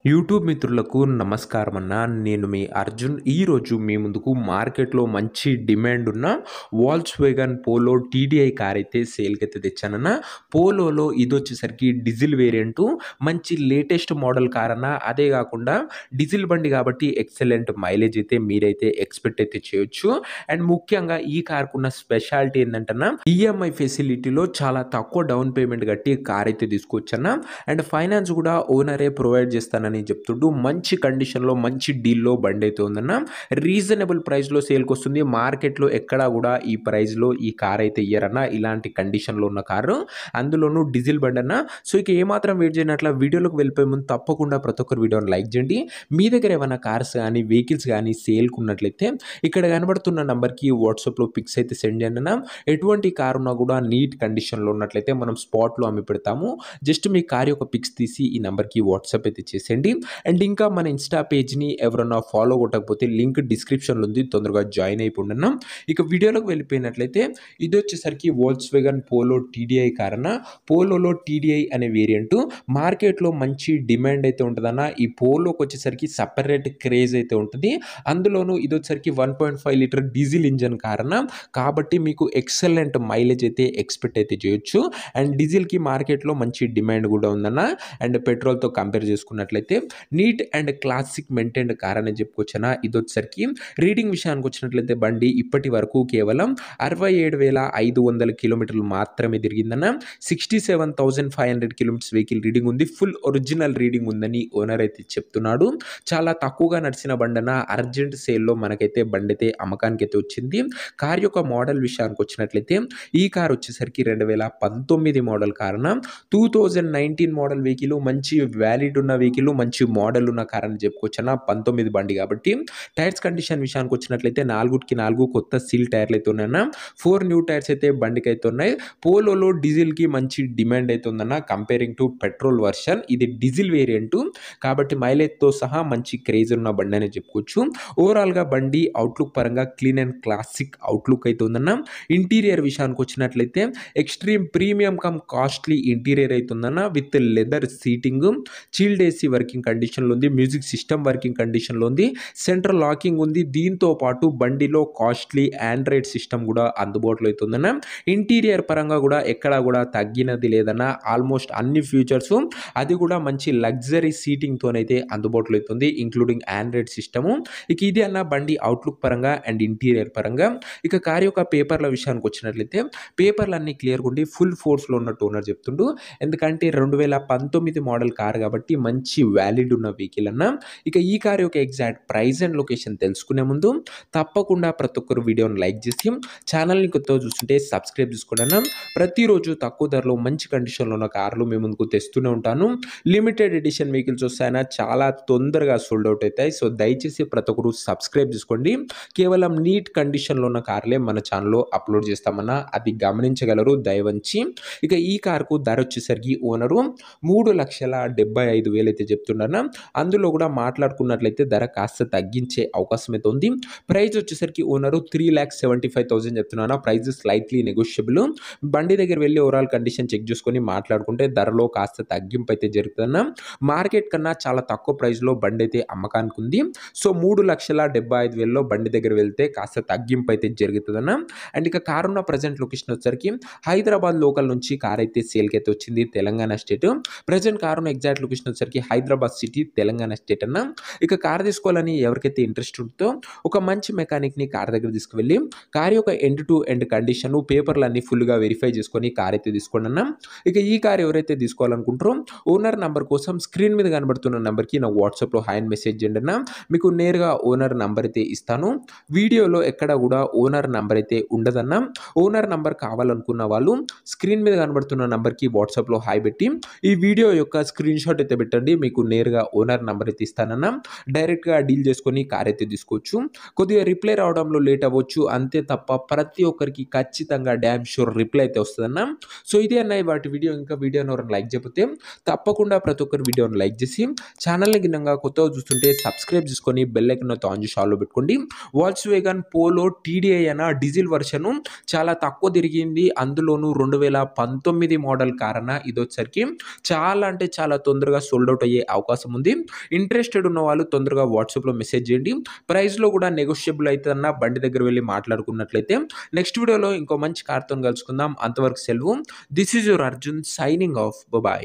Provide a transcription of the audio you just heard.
YouTube మిత్రులకు నమస్కారం అన్న. నేను మీ అర్జున్. ఈరోజు మీ ముందుకు మార్కెట్‌లో మంచి డిమాండ్ ఉన్న వోల్క్స్‌వేగన్ పోలో టీడీఐ కార్ అయితే సేల్‌కైతే తెచ్చానన్న. పోలోలో ఇదొచ్చేసరికి డీజిల్ వేరియంటు. మంచి లేటెస్ట్ మోడల్ కార్ అన్న. అదే కాకుండా డీజిల్ బండి కాబట్టి ఎక్సలెంట్ మైలేజ్ అయితే మీరైతే ఎక్స్‌పెక్ట్ అయితే చేయొచ్చు. అండ్ ముఖ్యంగా ఈ కార్‌కున్న స్పెషాలిటీ ఏందంటన్న, ఈఎంఐ ఫెసిలిటీలో చాలా తక్కువ డౌన్ పేమెంట్ కట్టి కార్ అయితే తీసుకోవచ్చన్న. అండ్ ఫైనాన్స్ కూడా ఓనరే ప్రొవైడ్ చేస్తానని చెప్తుంటూ మంచి కండిషన్‌లో మంచి డీల్‌లో బండైతే ఉందన్న. రీజనబుల్ ప్రైస్‌లో సేల్‌కొస్తుంది. మార్కెట్‌లో ఎక్కడా కూడా ఈ ప్రైస్‌లో ఈ కార్ అయితే ఇయ్యరన్న. ఇలాంటి కండిషన్‌లో ఉన్న కారు. అందులోనూ డీజిల్ బండన్న. సో ఇక ఏమాత్రం వెయిట్ చేయనట్ల వీడియోలోకి వెళ్ళిపోయే ముందు తప్పకుండా ప్రతి ఒక్కరు వీడియోని లైక్ చేయండి. మీ దగ్గర ఏమైనా కార్స్ గానీ, వెహికల్స్ గానీ సేల్‌కున్నట్లయితే ఇక్కడ కనబడుతున్న నంబర్‌కి వాట్సాప్‌లో పిక్స్ అయితే సెండ్ చేయండి అన్న. ఎటువంటి కార్ ఉన్నా కూడా నీట్ కండిషన్‌లో ఉన్నట్లయితే మనం స్పాట్‌లో అమ్మి పెడతాము. జస్ట్ మీ కార్ యొక్క పిక్స్ తీసి ఈ నంబర్‌కి వాట్సాప్ అయితే చేసేయండి. అండ్ ఇంకా మన ఇన్‌స్టా పేజ్‌ని ఎవరైనా ఫాలో కొట్టకపోతే లింక్ డిస్క్రిప్షన్‌లో ఉంది. తొందరగా జాయిన్ అయిపోండన్న. ఇక వీడియోలోకి వెళ్ళిపోయినట్లయితే ఇదొచ్చేసరికి వోల్క్స్‌వేగన్ పోలో టీడీఐ కార్ అన్న. పోలోలో టీడీఐ అనే వేరియంటు మార్కెట్‌లో మంచి డిమాండ్ అయితే ఉంటదన్న. ఈ పోలోకొచ్చేసరికి సెపరేట్ క్రేజ్ అయితే ఉంటది. అందులోనూ ఇదొచ్చేసరికి 1.5 లీటర్ డీజిల్ ఇంజిన్ కార్ అన్న. కాబట్టి మీకు ఎక్సలెంట్ మైలేజ్ అయితే ఎక్స్‌పెక్ట్ అయితే చేయొచ్చు. అండ్ డీజిల్‌కి మార్కెట్‌లో మంచి డిమాండ్ కూడా ఉందన్న. అండ్ పెట్రోల్‌తో కంపేర్ చేసుకున్నట్లయితే neat and classic maintained car అని చెప్పుకోవచ్చన్న. ఇదొచ్చేసరికి రీడింగ్ విషయానికి వచ్చినట్లయితే బండి ఇప్పటి వరకు కేవలం 67,500 కిలోమీటర్లు మాత్రమే తిరిగిందన్న. 67,500 కిలోమీటర్స్ వెహికల్ రీడింగ్ ఉంది. ఫుల్ ఒరిజినల్ రీడింగ్ ఉందని ఓనర్ అయితే చెప్తున్నాడు. చాలా తక్కువగా నడిచిన బండన అర్జెంట్ సేల్‌లో మనకైతే బండైతే అమ్మకానికైతే వచ్చింది. కార్ యొక్క మోడల్ విషయానికి వచ్చినట్లయితే ఈ కార్ వచ్చేసరికి 2019 మోడల్ కార్ అన్న. 2019 మోడల్ వెహికల్ మంచి వ్యాలిడ్ ఉన్న వెహికల్, మంచి మోడల్ ఉన్న కార్ అని చెప్పుకోవచ్చన్న. 19 బండి కాబట్టి. టైర్స్ కండిషన్ విషయానికి వచ్చినట్లయితే 4కి 4 కొత్త సీల్ టైర్లు అయితే ఉన్నాయన్న. 4 న్యూ టైర్స్ అయితే బండికైతే ఉన్నాయి. పోలోలో డీజిల్‌కి మంచి డిమాండ్ అయితే ఉందన్న. కంపేరింగ్ టు పెట్రోల్ వర్షన్ ఇది డీజిల్ వేరియంటు కాబట్టి మైలేజ్‌తో సహా మంచి క్రేజ్ ఉన్న బండి అని చెప్పుకోవచ్చు. ఓవరాల్‌గా బండి అవుట్‌లుక్ పరంగా క్లీన్ అండ్ క్లాసిక్ అవుట్‌లుక్ అయితే ఉందన్న. ఇంటీరియర్ విషయానికి వచ్చినట్లయితే extreme premium come costly interior అయితే ఉందన్న. With leather seating, chilled AC working కండిషన్‌లో ఉంది. మ్యూజిక్ సిస్టమ్ వర్కింగ్ కండిషన్‌లో ఉంది. సెంట్రల్ లాకింగ్ ఉంది. దీంతో పాటు బండిలో కాస్ట్‌లీ ఆండ్రాయిడ్ సిస్టమ్ కూడా అందుబాటులో అయితే ఉందన్న. ఇంటీరియర్ పరంగా కూడా ఎక్కడా కూడా తగ్గినది లేదన్న. ఆల్మోస్ట్ అన్ని ఫీచర్స్ అది కూడా మంచి లగ్జరీ సీటింగ్‌తోనైతే అందుబాటులో అయితే ఉంది. Including Android system. ఇక ఇది అన్న బండి అవుట్‌లుక్ పరంగా అండ్ ఇంటీరియర్ పరంగా. ఇక కార్ యొక్క పేపర్ల విషయానికి వచ్చినట్లయితే పేపర్లన్నీ క్లియర్‌గా ఉండి ఫుల్ ఫోర్స్‌లో ఉన్నట్టు ఓనర్ చెప్తుండు. ఎందుకంటే 2019 మోడల్ కార్ కాబట్టి మంచి వ్యాలిడ్ ఉన్న వెహికల్ అన్న. ఇక ఈ కార్ యొక్క ఎగ్జాక్ట్ ప్రైస్ అండ్ లొకేషన్ తెలుసుకునే ముందు తప్పకుండా ప్రతి ఒక్కరు వీడియోని లైక్ చేసి ఛానల్‌ని కొత్తగా చూస్తుంటే సబ్స్క్రైబ్ చేసుకోండి అన్న. ప్రతిరోజు తక్కువ ధరలో మంచి కండిషన్‌లో ఉన్న కార్లు మీ ముందుకు తెస్తూనే ఉంటాను. లిమిటెడ్ ఎడిషన్ వెహికల్స్ వస్తాయన్న. చాలా తొందరగా సోల్డ్ అవుట్ అవుతాయి. సో దయచేసి ప్రతి ఒక్కరు సబ్స్క్రైబ్ చేసుకోండి. కేవలం నీట్ కండిషన్‌లో ఉన్న కార్లే మన ఛానల్‌లో అప్లోడ్ చేస్తామన్న. అది గమనించగలరు దయవంచి. ఇక ఈ కార్‌కు ధర వచ్చేసరికి ఓనరు 3,75,000 అయితే చెప్తున్నారన్న. అందులో కూడా మాట్లాడుకున్నట్లయితే ధర కాస్త తగ్గించే అవకాశం అయితే ఉంది. ప్రైస్ వచ్చేసరికి ఓనరు 3,75,000 చెప్తున్నారు. Price slightly negotiable. బండి దగ్గర వెళ్ళి ఓవరాల్ కండిషన్ చెక్ చేసుకొని మాట్లాడుకుంటే ధరలో కాస్త తగ్గింపు అయితే జరుగుతుందన్న. మార్కెట్ కన్నా చాలా తక్కువ ప్రైస్‌లో బండి అయితే అమ్మకానికి ఉంది. సో 3,75,000లో బండి దగ్గర వెళ్తే కాస్త తగ్గింపు అయితే జరుగుతుందన్న. అండ్ ఇక కార్ ఉన్న ప్రెజెంట్ లొకేషన్ వచ్చేసరికి హైదరాబాద్ లోకల్ నుంచి కార్ అయితే సేల్‌కి అయితే వచ్చింది. తెలంగాణ స్టేట్. ప్రెజెంట్ కార్ ఉన్న ఎగ్జాక్ట్ లొకేషన్ వచ్చేసరికి హైదరాబాద్ సిటీ, తెలంగాణ స్టేట్ అన్న. ఇక కార్ తీసుకోవాలని ఎవరికైతే ఇంట్రెస్ట్ ఉంటుందో ఒక మంచి మెకానిక్‌ని కార్ దగ్గర తీసుకువెళ్ళి కార్ యొక్క ఎండ్ టు ఎండ్ కండిషన్, పేపర్లన్నీ ఫుల్‌గా వెరిఫై చేసుకొని కార్ అయితే తీసుకోండి అన్న. ఇక ఈ కార్ ఎవరైతే తీసుకోవాలనుకుంటారో ఓనర్ నంబర్ కోసం స్క్రీన్ మీద కనబడుతున్న నంబర్‌కి నా వాట్సాప్‌లో హాయ్ అని మెసేజ్ చేయండి అన్న. మీకు నేరుగా ఓనర్ నంబర్ అయితే ఇస్తాను. వీడియోలో ఎక్కడ కూడా ఓనర్ నంబర్ అయితే ఉండదన్న. ఓనర్ నంబర్ కావాలనుకున్న వాళ్ళు స్క్రీన్ మీద కనబడుతున్న నంబర్‌కి వాట్సాప్‌లో హాయ్ పెట్టి ఈ వీడియో యొక్క స్క్రీన్ షాట్ అయితే పెట్టండి. మీకు నేరుగా ఓనర్ నంబర్ అయితే ఇస్తానన్న. డైరెక్ట్‌గా డీల్ చేసుకొని కార్ అయితే తీసుకోవచ్చు. కొద్దిగా రిప్లై రావడంలో లేట్ అవ్వచ్చు. అంతే తప్ప ప్రతి ఒక్కరికి ఖచ్చితంగా డామ్ షూర్ రిప్లై అయితే వస్తదన్న. సో ఇదే అన్న వాటి వీడియో. ఇంకా వీడియోని ఎవరైనా లైక్ చేయకపోతే తప్పకుండా ప్రతి ఒక్కరు వీడియోని లైక్ చేసి ఛానల్‌ని గినంగా కొత్తగా చూస్తుంటే సబ్స్క్రైబ్ చేసుకొని బెల్ ఐకాన్ ఆన్ చేసి ఆల్‌లో పెట్టుకోండి. వోల్క్స్‌వేగన్ పోలో టీడీఐ అన్న డీజిల్ వర్షను చాలా తక్కువ తిరిగింది. అందులోనూ 2019 మోడల్ కార్ అన్న. ఇదొచ్చేసరికి చాలా అంటే చాలా తొందరగా సోల్డ్ అవుట్ అయ్యే అవకాశం ఉంది. ఇంట్రెస్టెడ్ ఉన్న వాళ్ళు తొందరగా వాట్సాప్‌లో మెసేజ్ చేయండి. ప్రైస్‌లో కూడా నెగోషియబుల్ అయితదన్న బండి దగ్గర వెళ్లి మాట్లాడుకున్నట్లయితే నెక్స్ట్ వీడియోలో ఇంకో మంచి కార్‌తోని కలుసుకుందాం. అంతవరకు సెలవు. This is your Arjun signing off. Bye.